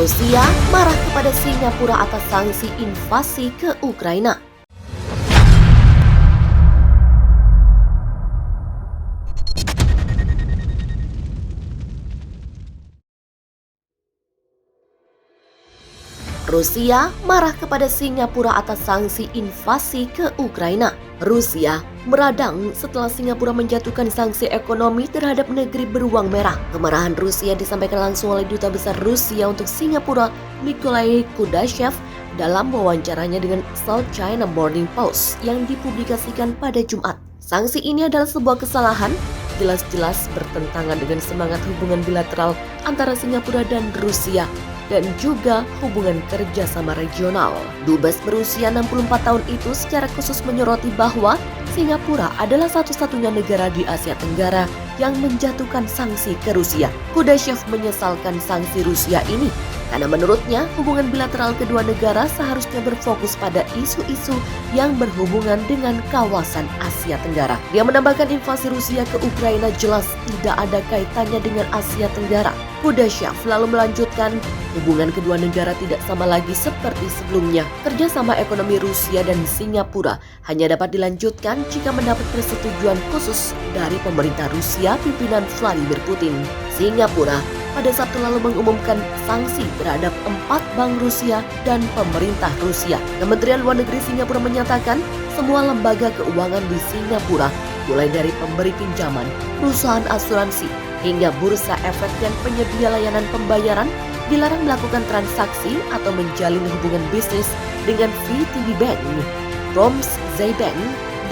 Rusia marah kepada Singapura atas sanksi invasi ke Ukraina. Rusia marah kepada Singapura atas sanksi invasi ke Ukraina. Rusia meradang setelah Singapura menjatuhkan sanksi ekonomi terhadap negeri beruang merah. Kemarahan Rusia disampaikan langsung oleh Duta Besar Rusia untuk Singapura, Nikolai Kudashev, dalam wawancaranya dengan South China Morning Post yang dipublikasikan pada Jumat. Sanksi ini adalah sebuah kesalahan, jelas-jelas bertentangan dengan semangat hubungan bilateral antara Singapura dan Rusia, dan juga hubungan kerjasama regional. Dubes berusia 64 tahun itu secara khusus menyoroti bahwa Singapura adalah satu-satunya negara di Asia Tenggara yang menjatuhkan sanksi ke Rusia. Kudashev menyesalkan sanksi Rusia ini karena menurutnya hubungan bilateral kedua negara seharusnya berfokus pada isu-isu yang berhubungan dengan kawasan Asia Tenggara. Dia menambahkan invasi Rusia ke Ukraina jelas tidak ada kaitannya dengan Asia Tenggara. Kudashev lalu melanjutkan, hubungan kedua negara tidak sama lagi seperti sebelumnya. Kerjasama ekonomi Rusia dan Singapura hanya dapat dilanjutkan jika mendapat persetujuan khusus dari pemerintah Rusia pimpinan Vladimir Putin. Singapura pada Sabtu lalu mengumumkan sanksi terhadap 4 bank Rusia dan pemerintah Rusia. Kementerian Luar Negeri Singapura menyatakan semua lembaga keuangan di Singapura, mulai dari pemberi pinjaman, perusahaan asuransi, hingga bursa efek dan penyedia layanan pembayaran dilarang melakukan transaksi atau menjalin hubungan bisnis dengan VTB Bank, Pромсвязьбанk,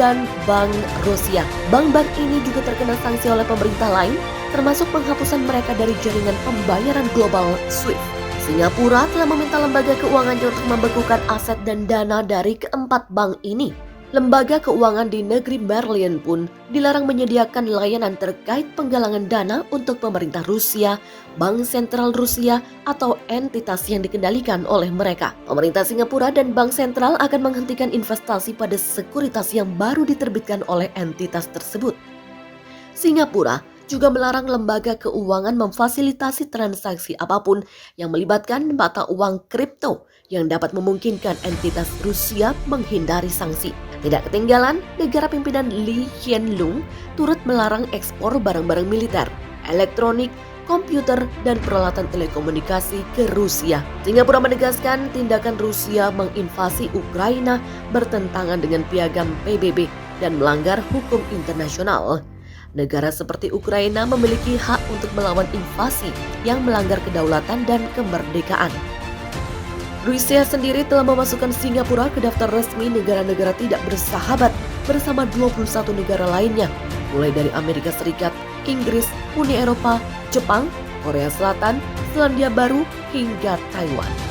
dan Bank Rusia. Bank-bank ini juga terkena sanksi oleh pemerintah lain, termasuk penghapusan mereka dari jaringan pembayaran global SWIFT. Singapura telah meminta lembaga keuangannya untuk membekukan aset dan dana dari keempat bank ini. Lembaga keuangan di negeri Berlin pun dilarang menyediakan layanan terkait penggalangan dana untuk pemerintah Rusia, Bank Sentral Rusia, atau entitas yang dikendalikan oleh mereka. Pemerintah Singapura dan Bank Sentral akan menghentikan investasi pada sekuritas yang baru diterbitkan oleh entitas tersebut. Singapura juga melarang lembaga keuangan memfasilitasi transaksi apapun yang melibatkan mata uang kripto yang dapat memungkinkan entitas Rusia menghindari sanksi. Tidak ketinggalan, negara pimpinan Lee Hsien Loong turut melarang ekspor barang-barang militer, elektronik, komputer, dan peralatan telekomunikasi ke Rusia. Singapura menegaskan tindakan Rusia menginvasi Ukraina bertentangan dengan piagam PBB dan melanggar hukum internasional. Negara seperti Ukraina memiliki hak untuk melawan invasi yang melanggar kedaulatan dan kemerdekaan. Rusia sendiri telah memasukkan Singapura ke daftar resmi negara-negara tidak bersahabat bersama 21 negara lainnya, mulai dari Amerika Serikat, Inggris, Uni Eropa, Jepang, Korea Selatan, Selandia Baru, hingga Taiwan.